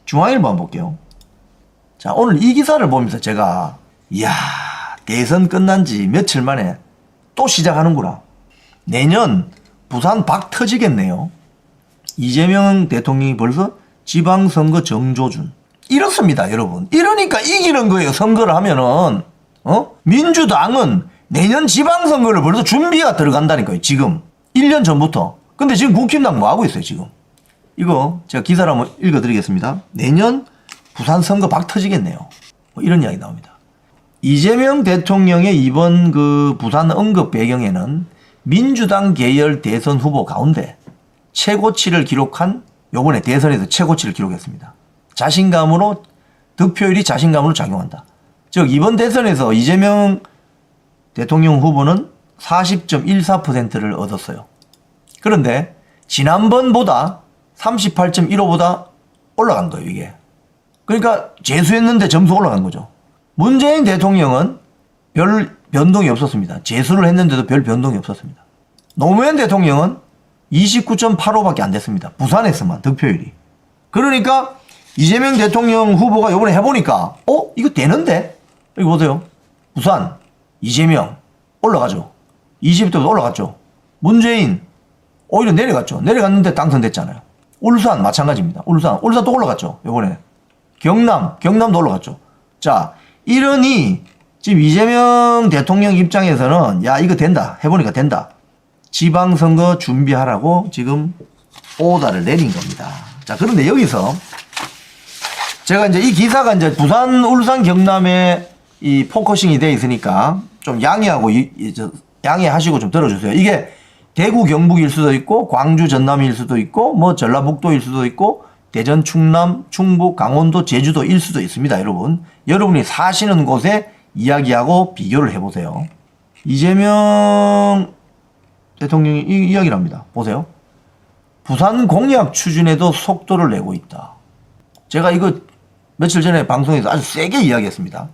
중앙일보 한번 볼게요. 자, 오늘 이 기사를 보면서 제가 이야, 대선 끝난 지 며칠 만에 또 시작하는구나. 내년 부산 박 터지겠네요. 이재명 대통령이 벌써 지방선거 정조준. 이렇습니다, 여러분. 이러니까 이기는 거예요, 선거를 하면은. 민주당은 내년 지방선거를 벌써 준비가 들어간다니까요, 지금. 1년 전부터. 근데 지금 국힘당 뭐 하고 있어요, 지금? 이거 제가 기사를 한번 읽어드리겠습니다. 내년 부산 선거 박 터지겠네요. 뭐 이런 이야기 나옵니다. 이재명 대통령의 이번 그 부산 언급 배경에는 민주당 계열 대선 후보 가운데 최고치를 기록한, 요번에 대선에서 최고치를 기록했습니다. 자신감으로, 득표율이 자신감으로 작용한다. 즉 이번 대선에서 이재명 대통령 후보는 40.14%를 얻었어요. 그런데 지난번보다 38.15보다 올라간 거예요, 이게. 그러니까 재수했는데 점수 올라간 거죠. 문재인 대통령은 별 변동이 없었습니다. 재수를 했는데도 별 변동이 없었습니다. 노무현 대통령은 29.85밖에 안 됐습니다. 부산에서만 득표율이. 그러니까 이재명 대통령 후보가 이번에 해보니까 이거 되는데? 여기 보세요. 부산 이재명 올라가죠. 20대부터 올라갔죠. 문재인 오히려 내려갔죠. 내려갔는데 당선됐잖아요. 울산 마찬가지입니다. 울산 또 올라갔죠. 이번에 경남도 올라갔죠. 자, 이러니 지금 이재명 대통령 입장에서는 야, 이거 된다. 해보니까 된다. 지방선거 준비하라고 지금 오다를 내린 겁니다. 자, 그런데 여기서 제가 이제 이 기사가 이제 부산, 울산, 경남에 이 포커싱이 되어 있으니까 좀 양해하시고 좀 들어주세요. 이게 대구, 경북일 수도 있고, 광주, 전남일 수도 있고, 뭐 전라북도일 수도 있고, 대전, 충남, 충북, 강원도, 제주도일 수도 있습니다, 여러분. 여러분이 사시는 곳에 이야기하고 비교를 해보세요. 이재명 대통령이 이 이야기를 합니다. 보세요. 부산 공약 추진에도 속도를 내고 있다. 제가 이거 며칠 전에 방송에서 아주 세게 이야기했습니다.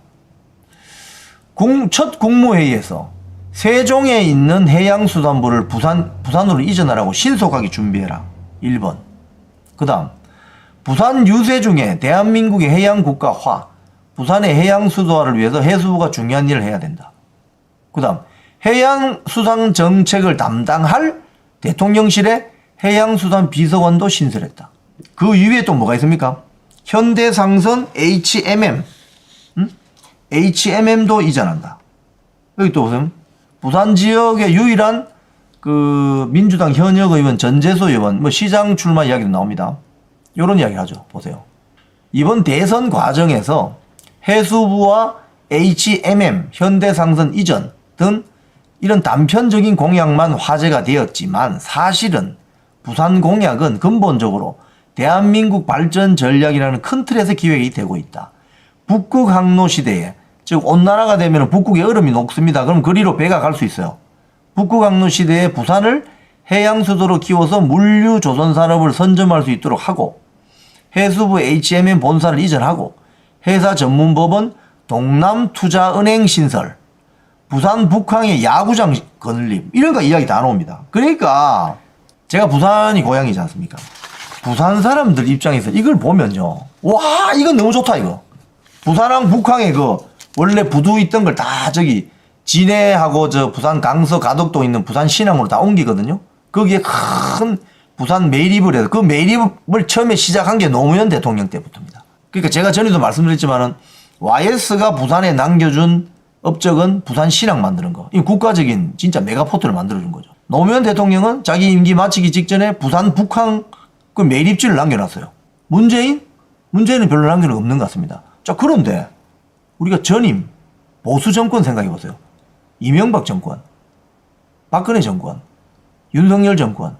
첫 국무회의에서 세종에 있는 해양수산부를 부산으로 이전하라고 신속하게 준비해라. 1번. 그 다음, 부산 유세 중에 대한민국의 해양국가화, 부산의 해양수도화를 위해서 해수부가 중요한 일을 해야 된다. 그 다음, 해양수산 정책을 담당할 대통령실에 해양수산 비서관도 신설했다. 그 이후에 또 뭐가 있습니까? 현대상선 HMM도 이전한다. 여기 또 보세요. 부산 지역의 유일한 그 민주당 현역 의원 전재수 의원, 뭐 시장 출마 이야기도 나옵니다. 이런 이야기 하죠. 보세요. 이번 대선 과정에서 해수부와 HMM, 현대상선 이전 등 이런 단편적인 공약만 화제가 되었지만 사실은 부산 공약은 근본적으로 대한민국 발전 전략이라는 큰 틀에서 기획이 되고 있다. 북극 항로 시대에, 즉 온난화가 되면 북극의 얼음이 녹습니다. 그럼 그리로 배가 갈 수 있어요. 북극 항로 시대에 부산을 해양수도로 키워서 물류 조선 산업을 선점할 수 있도록 하고, 해수부 HMM 본사를 이전하고, 회사 전문법원 동남투자은행 신설, 부산 북항의 야구장 건립, 이런 거 이야기 다 나옵니다. 그러니까 제가 부산이 고향이지 않습니까? 부산 사람들 입장에서 이걸 보면요, 와, 이거 너무 좋다. 이거 부산항 북항에 그 원래 부두 있던 걸 다 저기 진해하고 저 부산 강서 가덕도 있는 부산 신항으로 다 옮기거든요. 거기에 큰 부산 매립을 해서, 그 매립을 처음에 시작한 게 노무현 대통령 때부터입니다. 그러니까 제가 전에도 말씀드렸지만은 YS가 부산에 남겨준 업적은 부산 신항 만드는 거. 이 국가적인 진짜 메가포트를 만들어준 거죠. 노무현 대통령은 자기 임기 마치기 직전에 부산 북항 그 매립지를 남겨놨어요. 문재인은 별로 남겨놓은 게 없는 것 같습니다. 자, 그런데 우리가 전임 보수 정권 생각해 보세요. 이명박 정권, 박근혜 정권, 윤석열 정권,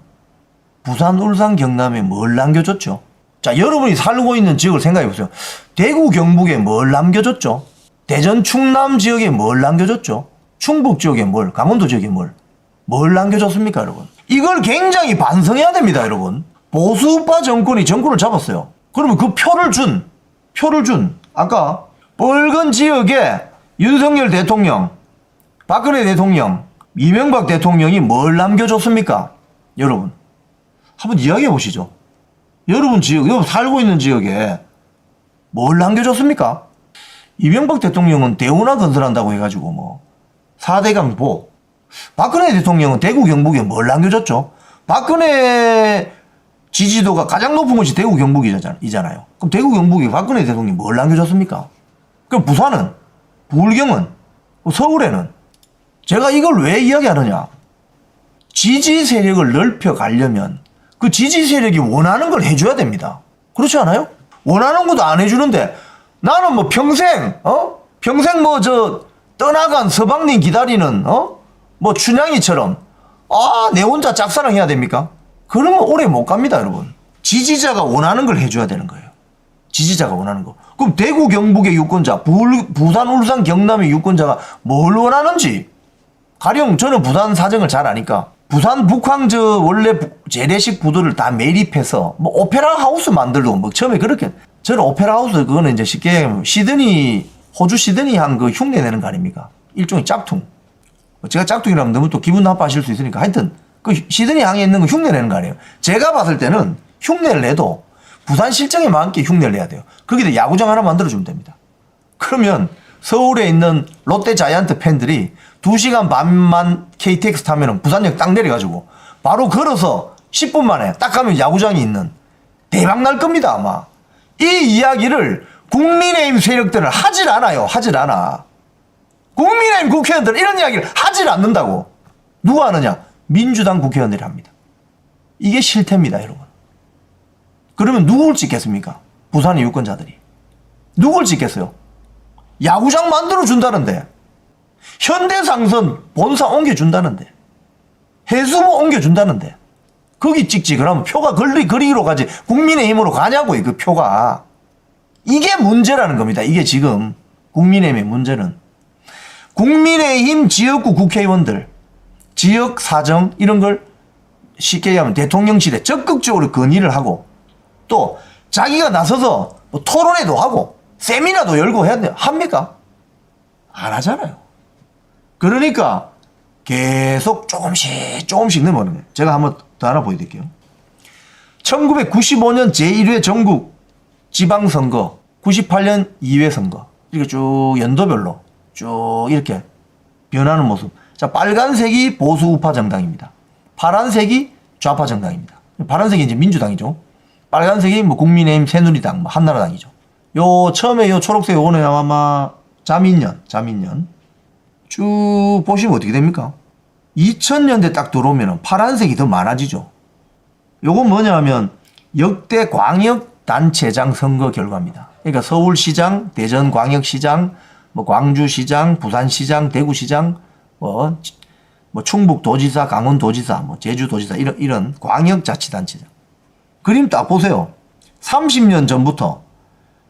부산, 울산, 경남에 뭘 남겨줬죠? 자, 여러분이 살고 있는 지역을 생각해 보세요. 대구, 경북에 뭘 남겨줬죠? 대전, 충남 지역에 뭘 남겨줬죠? 충북 지역에 뭘, 강원도 지역에 뭘 남겨줬습니까, 여러분? 이걸 굉장히 반성해야 됩니다, 여러분. 보수파 정권이 정권을 잡았어요. 그러면 그 표를 준, 아까 빨간 지역에 윤석열 대통령, 박근혜 대통령, 이명박 대통령이 뭘 남겨줬습니까? 여러분, 한번 이야기해 보시죠. 여러분 살고 있는 지역에 뭘 남겨줬습니까? 이명박 대통령은 대운하 건설한다고 해가지고 뭐 4대강 보. 박근혜 대통령은 대구 경북에 뭘 남겨줬죠? 박근혜 지지도가 가장 높은 곳이 대구 경북이잖아요. 그럼 대구 경북에 박근혜 대통령이 뭘 남겨줬습니까? 그럼 부산은? 부울경은? 서울에는? 제가 이걸 왜 이야기하느냐? 지지 세력을 넓혀가려면 그 지지 세력이 원하는 걸 해줘야 됩니다. 그렇지 않아요? 원하는 것도 안 해주는데 나는 뭐 평생 뭐 떠나간 서방님 기다리는 뭐 춘향이처럼 내 혼자 짝사랑해야 됩니까? 그러면 오래 못 갑니다, 여러분. 지지자가 원하는 걸 해줘야 되는 거예요. 지지자가 원하는 거. 그럼 대구 경북의 유권자, 부산 울산 경남의 유권자가 뭘 원하는지 가령 저는 부산 사정을 잘 아니까 부산 북항 원래 재래식 부두를 다 매립해서 뭐 오페라 하우스 만들고 뭐 처음에 그렇게 저는 오페라 하우스 그거는 이제 쉽게 얘기하면 호주 시드니 한 그 흉내 내는 거 아닙니까? 일종의 짝퉁. 제가 짝퉁이라면 너무 또 기분 나빠하실 수 있으니까 하여튼 그 시드니 항에 있는 거 흉내 내는 거 아니에요. 제가 봤을 때는 흉내를 내도 부산 실정에 맞게 흉내를 내야 돼요. 거기다 야구장 하나 만들어주면 됩니다. 그러면 서울에 있는 롯데 자이언트 팬들이 2시간 반만 KTX 타면 부산역 딱 내려가지고 바로 걸어서 10분 만에 딱 가면 야구장이 있는 대박 날 겁니다, 아마. 이 이야기를 국민의힘 세력들은 하질 않아요. 하질 않아. 국민의힘 국회의원들은 이런 이야기를 하질 않는다고. 누가 하느냐? 민주당 국회의원들이 합니다. 이게 실태입니다, 여러분. 그러면 누굴 찍겠습니까? 부산의 유권자들이. 누굴 찍겠어요? 야구장 만들어준다는데. 현대상선 본사 옮겨준다는데. 해수부 옮겨준다는데. 거기 찍지. 그러면 표가 거리로 가지. 국민의힘으로 가냐고, 그 표가. 이게 문제라는 겁니다. 이게 지금 국민의힘의 문제는. 국민의힘 지역구 국회의원들, 지역 사정 이런 걸 쉽게 얘기하면 대통령실에 적극적으로 건의를 하고 또 자기가 나서서 뭐 토론회도 하고 세미나도 열고 해야 돼. 합니까? 안 하잖아요. 그러니까 계속 조금씩 넘어가는 거예요. 제가 한번 더 하나 보여드릴게요. 1995년 제1회 전국 지방선거, 98년 2회 선거 이렇게 쭉 연도별로 쭉 이렇게 변하는 모습. 자, 빨간색이 보수 우파 정당입니다. 파란색이 좌파 정당입니다. 파란색이 이제 민주당이죠. 빨간색이 뭐 국민의힘, 새누리당, 뭐 한나라당이죠. 요 처음에 요 초록색 요거는 아마 자민련 쭉 보시면 어떻게 됩니까? 2000년대 딱 들어오면 파란색이 더 많아지죠. 요건 뭐냐 하면 역대 광역단체장 선거 결과입니다. 그러니까 서울시장, 대전광역시장, 뭐 광주시장, 부산시장, 대구시장, 뭐 충북도지사, 강원도지사, 뭐 제주도지사 이런 광역자치단체장. 그림 딱 보세요. 30년 전부터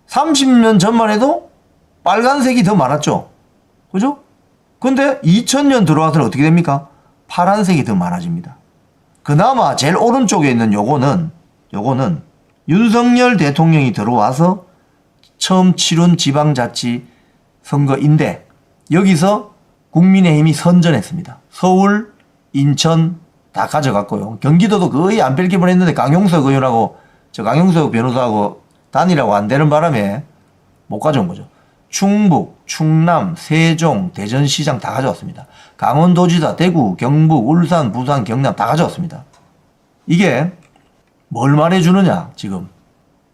30년 전만 해도 빨간색이 더 많았죠. 그죠? 근데 2000년 들어와서는 어떻게 됩니까? 파란색이 더 많아집니다. 그나마 제일 오른쪽에 있는 요거는 윤석열 대통령이 들어와서 처음 치룬 지방자치 선거인데 여기서 국민의힘이 선전했습니다. 서울, 인천 다 가져갔고요. 경기도도 거의 안 뺄 뻔했는데 강용석 의원하고 강용석 변호사하고 단일하고 안 되는 바람에 못 가져온 거죠. 충북, 충남, 세종, 대전시장 다 가져왔습니다. 강원도지사, 대구, 경북, 울산, 부산, 경남 다 가져왔습니다. 이게 뭘 말해주느냐 지금.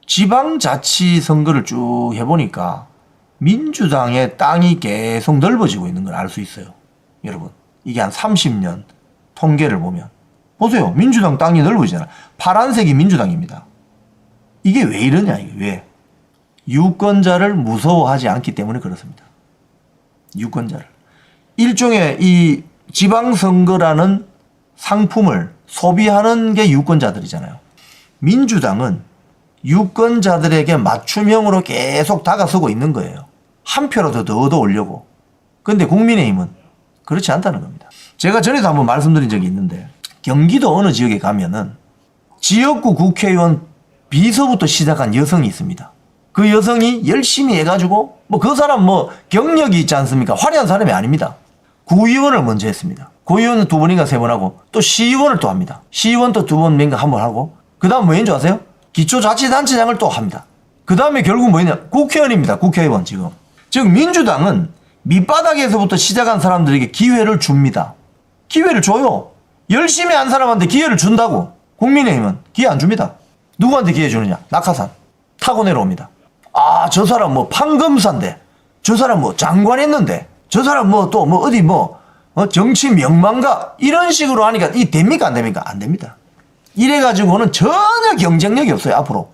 지방자치 선거를 쭉 해보니까 민주당의 땅이 계속 넓어지고 있는 걸 알 수 있어요. 여러분 이게 한 30년 통계를 보면 보세요. 민주당 땅이 넓어지잖아. 파란색이 민주당입니다. 이게 왜 이러냐 이게 왜. 유권자를 무서워하지 않기 때문에 그렇습니다. 유권자를. 일종의 이 지방선거라는 상품을 소비하는 게 유권자들이잖아요. 민주당은 유권자들에게 맞춤형으로 계속 다가서고 있는 거예요. 한 표라도 더 얻어오려고. 근데 국민의힘은 그렇지 않다는 겁니다. 제가 전에도 한번 말씀드린 적이 있는데 경기도 어느 지역에 가면은 지역구 국회의원 비서부터 시작한 여성이 있습니다. 그 여성이 열심히 해가지고 뭐 그 사람 뭐 경력이 있지 않습니까? 화려한 사람이 아닙니다. 구의원을 먼저 했습니다. 구의원은 2번인가 3번 하고 또 시의원을 또 합니다. 시의원 또 2번인가 1번 하고 그 다음 뭐인 줄 아세요? 기초자치단체장을 또 합니다. 그 다음에 결국 뭐냐? 국회의원입니다. 국회의원 지금. 즉 민주당은 밑바닥에서부터 시작한 사람들에게 기회를 줍니다. 기회를 줘요. 열심히 한 사람한테 기회를 준다고. 국민의힘은 기회 안 줍니다. 누구한테 기회 주느냐? 낙하산 타고 내려옵니다. 아, 저 사람 뭐 판검사인데, 저 사람 뭐 장관 했는데, 저 사람 뭐 또 뭐 어디 뭐 정치 명망가 이런 식으로 하니까 이 됩니까 안 됩니까? 안 됩니다. 이래가지고는 전혀 경쟁력이 없어요. 앞으로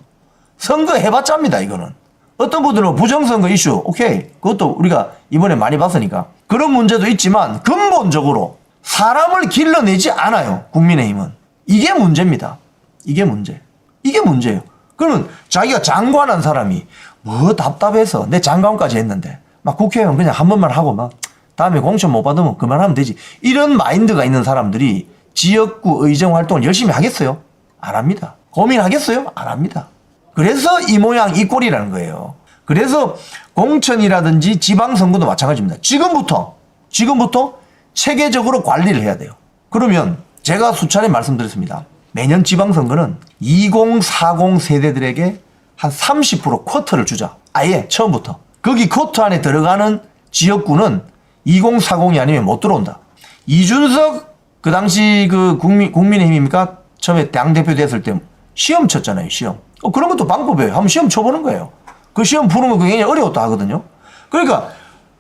선거 해봤자입니다. 이거는 어떤 분들은 부정선거 이슈 오케이, 그것도 우리가 이번에 많이 봤으니까 그런 문제도 있지만 근본적으로 사람을 길러내지 않아요. 국민의힘은. 이게 문제입니다. 이게 문제예요. 그러면 자기가 장관한 사람이 뭐 답답해서 내 장관까지 했는데 막 국회의원 그냥 한 번만 하고 막 다음에 공천 못 받으면 그만하면 되지, 이런 마인드가 있는 사람들이 지역구 의정 활동을 열심히 하겠어요? 안 합니다. 고민하겠어요? 안 합니다. 그래서 이 모양 이 꼴이라는 거예요. 그래서 공천이라든지 지방선거도 마찬가지입니다. 지금부터 체계적으로 관리를 해야 돼요. 그러면 제가 수차례 말씀드렸습니다. 내년 지방선거는 2040 세대들에게 한 30% 쿼터를 주자. 아예 처음부터. 거기 쿼터 안에 들어가는 지역구는 2040이 아니면 못 들어온다. 이준석 그 당시 그 국민의힘입니까? 처음에 당대표 됐을 때 시험 쳤잖아요. 시험. 그런 것도 방법이에요. 한번 시험 쳐보는 거예요. 그 시험 푸는 거 굉장히 어려웠다 하거든요. 그러니까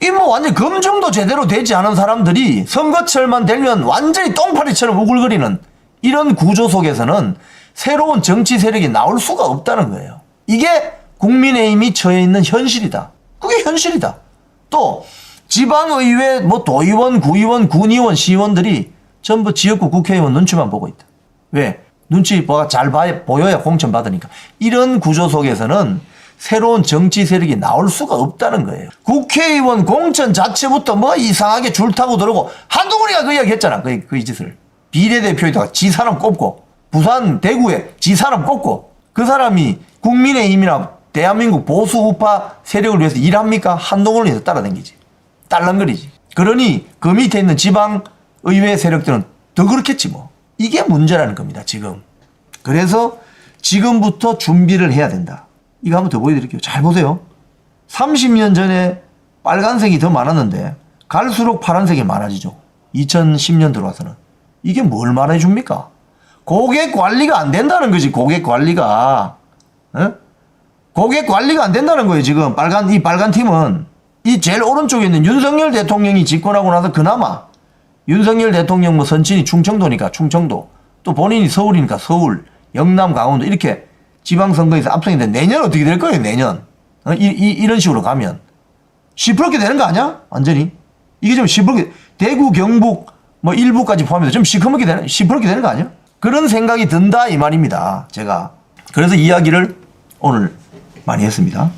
이 뭐 완전 검증도 제대로 되지 않은 사람들이 선거철만 되면 완전히 똥파리처럼 우글거리는 이런 구조 속에서는 새로운 정치 세력이 나올 수가 없다는 거예요. 이게 국민의힘이 처해 있는 현실이다. 그게 현실이다. 또 지방의회 뭐 도의원, 구의원, 군의원, 시의원들이 전부 지역구 국회의원 눈치만 보고 있다. 왜? 눈치 잘 보여야 공천 받으니까. 이런 구조 속에서는 새로운 정치 세력이 나올 수가 없다는 거예요. 국회의원 공천 자체부터 뭐 이상하게 줄 타고 들어오고, 한동훈이가 그 이야기 했잖아. 그 짓을. 비례대표에다가 지 사람 꼽고, 부산, 대구에 지 사람 꼽고, 그 사람이 국민의힘이나 대한민국 보수 우파 세력을 위해서 일합니까? 한동훈을 위해서 따라다니지. 딸랑거리지. 그러니 그 밑에 있는 지방의회 세력들은 더 그렇겠지 뭐. 이게 문제라는 겁니다, 지금. 그래서 지금부터 준비를 해야 된다. 이거 한번 더 보여드릴게요. 잘 보세요. 30년 전에 빨간색이 더 많았는데 갈수록 파란색이 많아지죠. 2010년 들어와서는. 이게 뭘 말해줍니까? 고객 관리가 안 된다는 거지. 고객 관리가. 에? 고객 관리가 안 된다는 거예요. 지금 이 빨간 팀은. 이 제일 오른쪽에 있는 윤석열 대통령이 집권하고 나서 그나마 윤석열 대통령 뭐 선친이 충청도니까 충청도, 또 본인이 서울이니까 서울, 영남, 강원도 이렇게 지방선거에서 압승인데 내년 어떻게 될 거예요? 내년 이런 식으로 가면 시퍼렇게 되는 거 아니야? 완전히 이게 좀 시퍼렇게, 대구, 경북 뭐 일부까지 포함해서 좀 시커멓게 되는 거 아니야? 그런 생각이 든다 이 말입니다. 제가 그래서 이야기를 오늘 많이 했습니다.